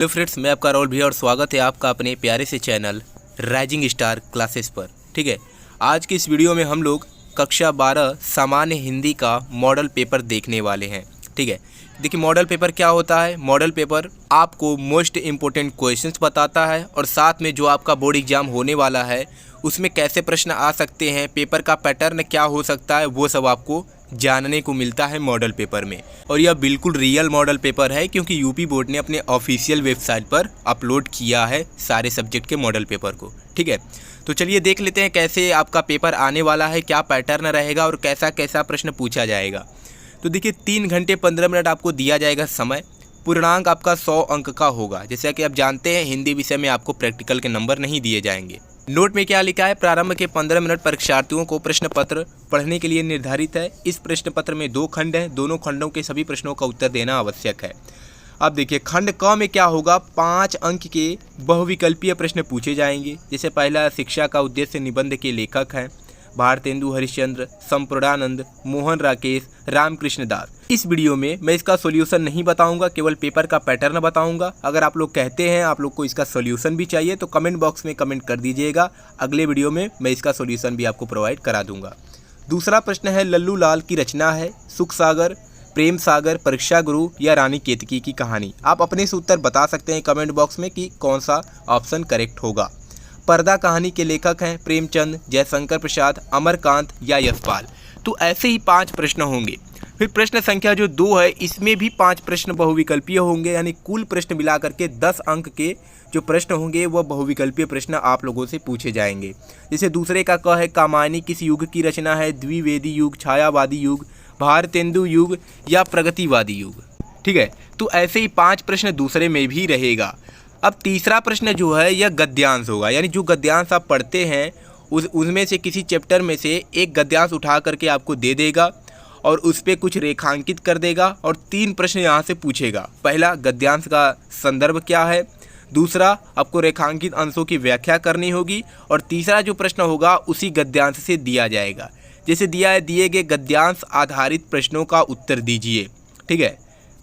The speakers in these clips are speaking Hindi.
हेलो फ्रेंड्स, मैं आपका राहुल भैया और स्वागत है आपका अपने प्यारे से चैनल राइजिंग स्टार क्लासेस पर। ठीक है, आज की इस वीडियो में हम लोग कक्षा 12 सामान्य हिंदी का मॉडल पेपर देखने वाले हैं। ठीक है, देखिए मॉडल पेपर क्या होता है। मॉडल पेपर आपको मोस्ट इम्पोर्टेंट क्वेश्चंस बताता है और साथ में जो आपका बोर्ड एग्जाम होने वाला है उसमें कैसे प्रश्न आ सकते हैं, पेपर का पैटर्न क्या हो सकता है, वो सब आपको जानने को मिलता है मॉडल पेपर में। और यह बिल्कुल रियल मॉडल पेपर है क्योंकि यूपी बोर्ड ने अपने ऑफिशियल वेबसाइट पर अपलोड किया है सारे सब्जेक्ट के मॉडल पेपर को। ठीक है, तो चलिए देख लेते हैं कैसे आपका पेपर आने वाला है, क्या पैटर्न रहेगा और कैसा कैसा प्रश्न पूछा जाएगा। तो देखिए 3 घंटे 15 मिनट आपको दिया जाएगा समय। पूर्णांक आपका 100 अंक का होगा। जैसा कि आप जानते हैं हिंदी विषय में आपको प्रैक्टिकल के नंबर नहीं दिए जाएंगे। नोट में क्या लिखा है, प्रारंभ के 15 मिनट परीक्षार्थियों को प्रश्न पत्र पढ़ने के लिए निर्धारित है। इस प्रश्न पत्र में 2 खंड हैं, दोनों खंडों के सभी प्रश्नों का उत्तर देना आवश्यक है। अब देखिए खंड क में क्या होगा, 5 अंक के बहुविकल्पीय प्रश्न पूछे जाएंगे। जैसे पहला शिक्षा का उद्देश्य निबंध के लेखक हैं भारतेंदु हरिश्चंद्र, संपूर्णानंद, मोहन राकेश, रामकृष्ण दास। इस वीडियो में मैं इसका सॉल्यूशन नहीं बताऊंगा, केवल पेपर का पैटर्न बताऊंगा। अगर आप लोग कहते हैं आप लोग को इसका सॉल्यूशन भी चाहिए तो कमेंट बॉक्स में कमेंट कर दीजिएगा, अगले वीडियो में मैं इसका सॉल्यूशन भी आपको प्रोवाइड करा दूंगा। दूसरा प्रश्न है, लल्लू लाल की रचना है सुख सागर, प्रेम सागर, परीक्षा गुरु या रानी केतकी की कहानी। आप अपने से उत्तर बता सकते हैं कमेंट बॉक्स में कि कौन सा ऑप्शन करेक्ट होगा। पर्दा कहानी के लेखक हैं प्रेमचंद, जयशंकर प्रसाद, अमरकांत या यशपाल। तो ऐसे ही 5 प्रश्न होंगे। फिर प्रश्न संख्या जो 2 है इसमें भी 5 प्रश्न बहुविकल्पीय होंगे, यानी कुल प्रश्न मिलाकर के 10 अंक के जो प्रश्न होंगे वह बहुविकल्पीय प्रश्न आप लोगों से पूछे जाएंगे। जैसे दूसरे का क है, कामायनी किस युग की रचना है, द्विवेदी युग, छायावादी युग, भारतेंदु युग या प्रगतिवादी युग। ठीक है, तो ऐसे ही 5 प्रश्न दूसरे में भी रहेगा। अब तीसरा प्रश्न जो है यह गद्यांश होगा, यानी जो गद्यांश आप पढ़ते हैं उसमें से किसी चैप्टर में से एक गद्यांश उठा करके आपको दे देगा और उस पर कुछ रेखांकित कर देगा और 3 प्रश्न यहाँ से पूछेगा। पहला, गद्यांश का संदर्भ क्या है, दूसरा आपको रेखांकित अंशों की व्याख्या करनी होगी और तीसरा जो प्रश्न होगा उसी गद्यांश से दिया जाएगा। जैसे दिया है, दिए गए गद्यांश आधारित प्रश्नों का उत्तर दीजिए। ठीक है,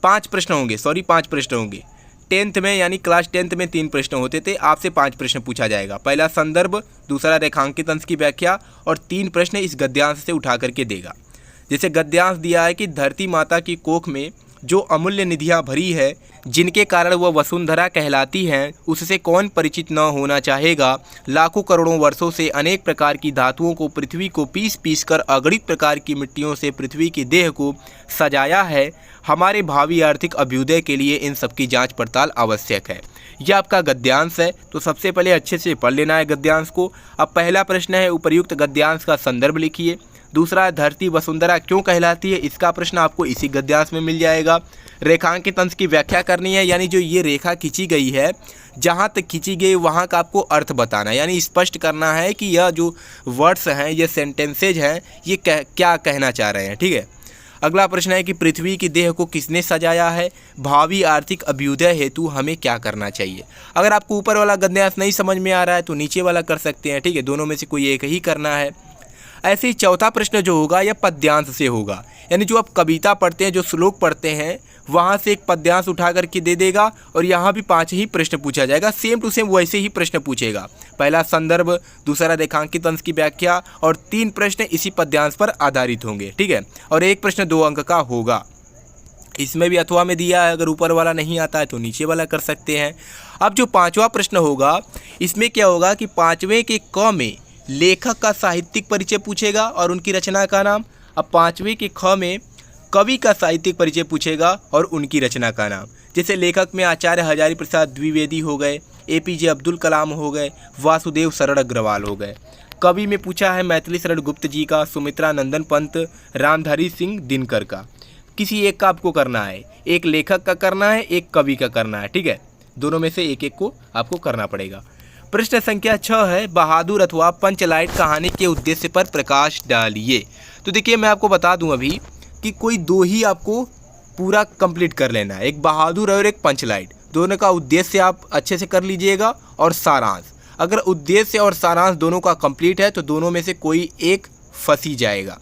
5 प्रश्न होंगे। 10th में यानी क्लास 10th में 3 प्रश्न होते थे, आपसे 5 प्रश्न पूछा जाएगा। पहला संदर्भ, दूसरा रेखांकित अंश की व्याख्या और 3 प्रश्न इस गद्यांश से उठा करके देगा। जैसे गद्यांश दिया है कि धरती माता की कोख में जो अमूल्य निधियां भरी है, जिनके कारण वह वसुंधरा कहलाती हैं, उससे कौन परिचित न होना चाहेगा। लाखों करोड़ों वर्षों से अनेक प्रकार की धातुओं को पृथ्वी को पीस कर अगणित प्रकार की मिट्टियों से पृथ्वी की देह को सजाया है। हमारे भावी आर्थिक अभ्युदय के लिए इन सब की जांच पड़ताल आवश्यक है। यह आपका गद्यांश है, तो सबसे पहले अच्छे से पढ़ लेना है गद्यांश को। अब पहला प्रश्न है, उपर्युक्त गद्यांश का संदर्भ लिखिए। दूसरा, धरती वसुंधरा क्यों कहलाती है, इसका प्रश्न आपको इसी गद्यांश में मिल जाएगा। रेखांकित अंश की व्याख्या करनी है, यानी जो ये रेखा खींची गई है जहाँ तक खींची गई वहाँ का आपको अर्थ बताना है, यानी स्पष्ट करना है कि यह जो वर्ड्स हैं, ये सेंटेंसेज हैं, ये क्या कहना चाह रहे हैं। ठीक है, अगला प्रश्न है कि पृथ्वी की देह को किसने सजाया है, भावी आर्थिक अभ्युदय हेतु हमें क्या करना चाहिए। अगर आपको ऊपर वाला गद्यांश नहीं समझ में आ रहा है तो नीचे वाला कर सकते हैं। ठीक है, दोनों में से कोई एक ही करना है। ऐसे ही चौथा प्रश्न जो होगा यह पद्यांश से होगा, यानी जो आप कविता पढ़ते हैं, जो श्लोक पढ़ते हैं, वहाँ से एक पद्यांश उठा करके दे देगा और यहाँ भी 5 ही प्रश्न पूछा जाएगा। सेम टू सेम वैसे ही प्रश्न पूछेगा। पहला संदर्भ, दूसरा रेखांकित अंश की व्याख्या और 3 प्रश्न इसी पद्यांश पर आधारित होंगे। ठीक है, और एक प्रश्न 2 अंक का होगा। इसमें भी अथवा में दिया है, अगर ऊपर वाला नहीं आता है तो नीचे वाला कर सकते हैं। अब जो 5वां प्रश्न होगा इसमें क्या होगा कि 5वें के क में लेखक का साहित्यिक परिचय पूछेगा और उनकी रचना का नाम। अब 5वें के ख में कवि का साहित्यिक परिचय पूछेगा और उनकी रचना का नाम। जैसे लेखक में आचार्य हजारी प्रसाद द्विवेदी हो गए, APJ अब्दुल कलाम हो गए, वासुदेव शरण अग्रवाल हो गए। कवि में पूछा है मैथिली शरण गुप्त जी का, सुमित्रा नंदन पंत, रामधारी सिंह दिनकर का। किसी एक का आपको करना है, एक लेखक का करना है, एक कवि का करना है। ठीक है, दोनों में से एक एक को आपको करना पड़ेगा। प्रश्न संख्या 6 है, बहादुर अथवा पंचलाइट कहानी के उद्देश्य पर प्रकाश डालिए। तो देखिए मैं आपको बता दूं अभी कि कोई 2 ही आपको पूरा कंप्लीट कर लेना है, एक बहादुर और एक पंचलाइट। दोनों का उद्देश्य आप अच्छे से कर लीजिएगा और सारांश। अगर उद्देश्य और सारांश दोनों का कंप्लीट है तो दोनों में से कोई एक फंस ही जाएगा।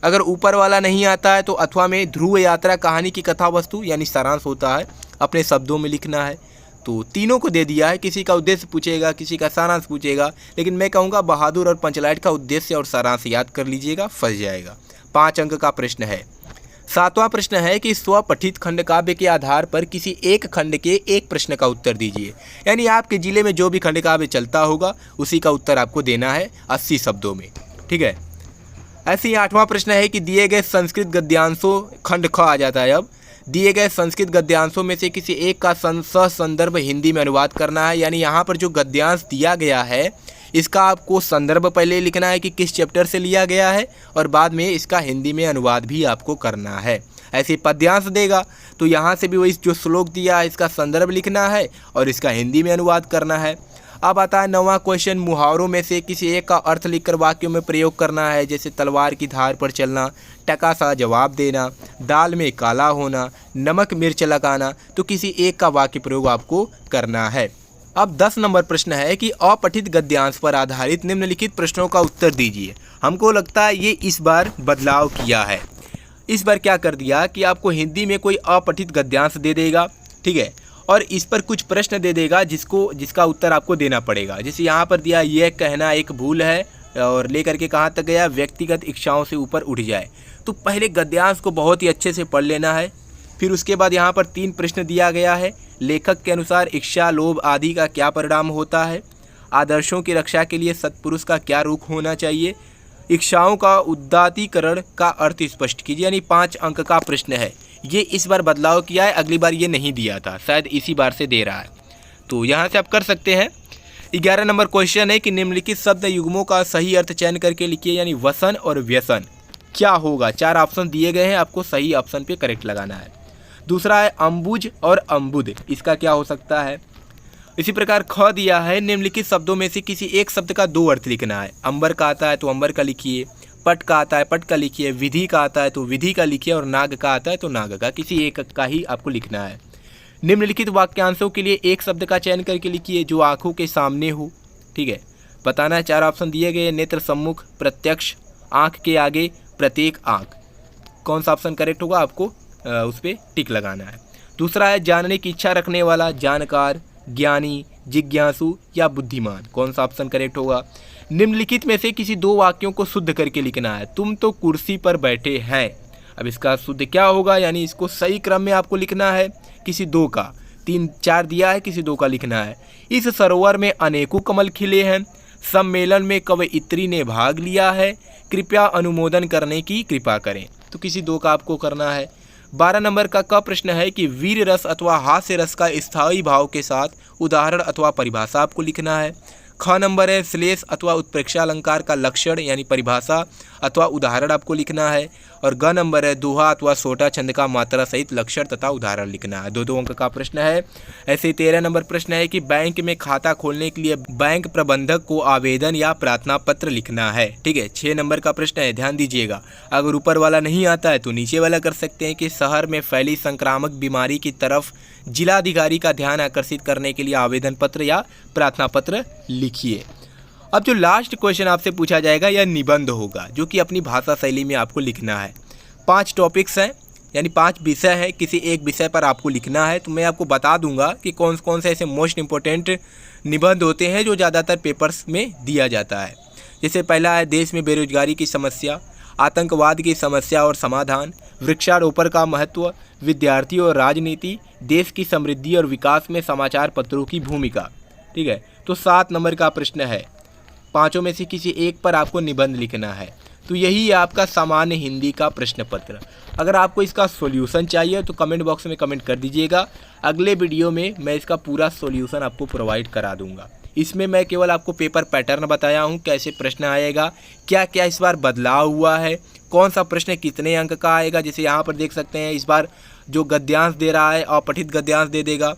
अगर ऊपर वाला नहीं आता है तो अथवा में ध्रुव यात्रा कहानी की कथा वस्तु यानी सारांश होता है, अपने शब्दों में लिखना है। तो तीनों को दे दिया है, किसी का उद्देश्य पूछेगा, किसी का सारांश पूछेगा, लेकिन मैं कहूँगा बहादुर और पंचलाइट का उद्देश्य और सारांश याद कर लीजिएगा, फंस जाएगा। 5 अंक का प्रश्न है। 7वां प्रश्न है कि स्वपठित खंड काव्य के आधार पर किसी एक खंड के एक प्रश्न का उत्तर दीजिए। यानी आपके जिले में जो भी खंड काव्य चलता होगा उसी का उत्तर आपको देना है 80 शब्दों में, ठीक है। ऐसे ही 8वां प्रश्न है कि दिए गए संस्कृत गद्यांशों, खंड ख आ जाता है अब, दिए गए संस्कृत गद्यांशों में से किसी एक का संदर्भ हिंदी में अनुवाद करना है। यानी यहाँ पर जो गद्यांश दिया गया है इसका आपको संदर्भ पहले लिखना है कि किस चैप्टर से लिया गया है, और बाद में इसका हिंदी में अनुवाद भी आपको करना है। ऐसे पद्यांश देगा तो यहाँ से भी वही जो श्लोक दिया है इसका संदर्भ लिखना है और इसका हिंदी में अनुवाद करना है। अब आता है 9वां क्वेश्चन, मुहावरों में से किसी एक का अर्थ लिखकर वाक्यों में प्रयोग करना है। जैसे तलवार की धार पर चलना, टका सा जवाब देना, दाल में काला होना, नमक मिर्च लगाना, तो किसी एक का वाक्य प्रयोग आपको करना है। अब 10 नंबर प्रश्न है कि अपठित गद्यांश पर आधारित निम्नलिखित प्रश्नों का उत्तर दीजिए। हमको लगता है ये इस बार बदलाव किया है। इस बार क्या कर दिया कि आपको हिंदी में कोई अपठित गद्यांश दे देगा, ठीक है, और इस पर कुछ प्रश्न दे देगा जिसका उत्तर आपको देना पड़ेगा। जैसे यहाँ पर दिया, यह कहना एक भूल है, और लेकर के कहाँ तक गया, व्यक्तिगत इच्छाओं से ऊपर उठ जाए। तो पहले गद्यांश को बहुत ही अच्छे से पढ़ लेना है। फिर उसके बाद यहाँ पर 3 प्रश्न दिया गया है। लेखक के अनुसार इच्छा, लोभ आदि का क्या परिणाम होता है, आदर्शों की रक्षा के लिए सत्पुरुष का क्या रुख होना चाहिए, इच्छाओं का उदात्तीकरण का अर्थ स्पष्ट कीजिए। यानी 5 अंक का प्रश्न है। ये इस बार बदलाव किया है, अगली बार ये नहीं दिया था, शायद इसी बार से दे रहा है, तो यहाँ से आप कर सकते हैं। 11 नंबर क्वेश्चन है कि निम्नलिखित शब्द युग्मों का सही अर्थ चयन करके लिखिए। यानी वसन और व्यसन क्या होगा। 4 ऑप्शन दिए गए हैं, आपको सही ऑप्शन पे करेक्ट लगाना है। दूसरा है अम्बुज और अम्बुद, इसका क्या हो सकता है। इसी प्रकार ख दिया है, निम्नलिखित शब्दों में से किसी एक शब्द का 2 अर्थ लिखना है। अंबर का आता है तो अंबर का लिखिए, पट का आता है पट का लिखिए, विधि का आता है तो विधि का लिखिए, और नाग का आता है तो नाग का, किसी एक का ही आपको लिखना है। निम्नलिखित वाक्यांशों के लिए एक शब्द का चयन करके लिखिए जो आंखों के सामने हो, ठीक है। बताना है, 4 ऑप्शन दिए गए, नेत्र सम्मुख, प्रत्यक्ष, आँख के आगे, प्रत्येक आँख। कौन सा ऑप्शन करेक्ट होगा आपको उस पर टिक लगाना है। दूसरा है जानने की इच्छा रखने वाला, जानकार, ज्ञानी, जिज्ञासु या बुद्धिमान। कौन सा ऑप्शन करेक्ट होगा। निम्नलिखित में से किसी 2 वाक्यों को शुद्ध करके लिखना है। तुम तो कुर्सी पर बैठे हैं, अब इसका शुद्ध क्या होगा, यानी इसको सही क्रम में आपको लिखना है। किसी 2 का, 3 4 दिया है, किसी 2 का लिखना है। इस सरोवर में अनेकों कमल खिले हैं, सम्मेलन में कवयित्री ने भाग लिया है, कृपया अनुमोदन करने की कृपा करें, तो किसी 2 का आपको करना है। 12 नंबर का क प्रश्न है कि वीर रस अथवा हास्य रस का स्थायी भाव के साथ उदाहरण अथवा परिभाषा आपको लिखना है। ख नंबर है श्लेष अथवा उत्प्रेक्षा अलंकार का लक्षण यानी परिभाषा अथवा उदाहरण आपको लिखना है। और ग नंबर है दोहा अथवा सोटा छंद का मात्रा सहित लक्षण तथा उदाहरण लिखना है। 2-2 अंक का प्रश्न है। ऐसे ही 13 नंबर प्रश्न है कि बैंक में खाता खोलने के लिए बैंक प्रबंधक को आवेदन या प्रार्थना पत्र लिखना है, ठीक है। 6 नंबर का प्रश्न है, ध्यान दीजिएगा, अगर ऊपर वाला नहीं आता है तो नीचे वाला कर सकते हैं कि शहर में फैली संक्रामक बीमारी की तरफ जिलाधिकारी का ध्यान आकर्षित करने के लिए आवेदन पत्र या प्रार्थना पत्र लिखिए। अब जो लास्ट क्वेश्चन आपसे पूछा जाएगा यह निबंध होगा, जो कि अपनी भाषा शैली में आपको लिखना है। 5 टॉपिक्स हैं, यानी 5 विषय है, किसी एक विषय पर आपको लिखना है। तो मैं आपको बता दूंगा कि कौन कौन से ऐसे मोस्ट इंपॉर्टेंट निबंध होते हैं जो ज़्यादातर पेपर्स में दिया जाता है। जैसे पहला है देश में बेरोजगारी की समस्या, आतंकवाद की समस्या और समाधान, वृक्षारोपण का महत्व, विद्यार्थी और राजनीति, देश की समृद्धि और विकास में समाचार पत्रों की भूमिका, ठीक है। तो 7 नंबर का प्रश्न है, 5 में से किसी एक पर आपको निबंध लिखना है। तो यही है आपका सामान्य हिंदी का प्रश्न पत्र। अगर आपको इसका सॉल्यूशन चाहिए तो कमेंट बॉक्स में कमेंट कर दीजिएगा, अगले वीडियो में मैं इसका पूरा सॉल्यूशन आपको प्रोवाइड करा दूंगा। इसमें मैं केवल आपको पेपर पैटर्न बताया हूँ, कैसे प्रश्न आएगा, क्या क्या इस बार बदलाव हुआ है, कौन सा प्रश्न कितने अंक का आएगा। जैसे यहाँ पर देख सकते हैं इस बार जो गद्यांश दे रहा है अपठित गद्यांश दे देगा।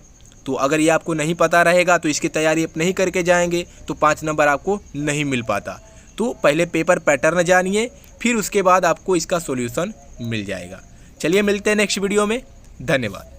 तो अगर ये आपको नहीं पता रहेगा तो इसकी तैयारी आप नहीं करके जाएंगे तो 5 नंबर आपको नहीं मिल पाता। तो पहले पेपर पैटर्न जानिए, फिर उसके बाद आपको इसका सॉल्यूशन मिल जाएगा। चलिए मिलते हैं नेक्स्ट वीडियो में, धन्यवाद।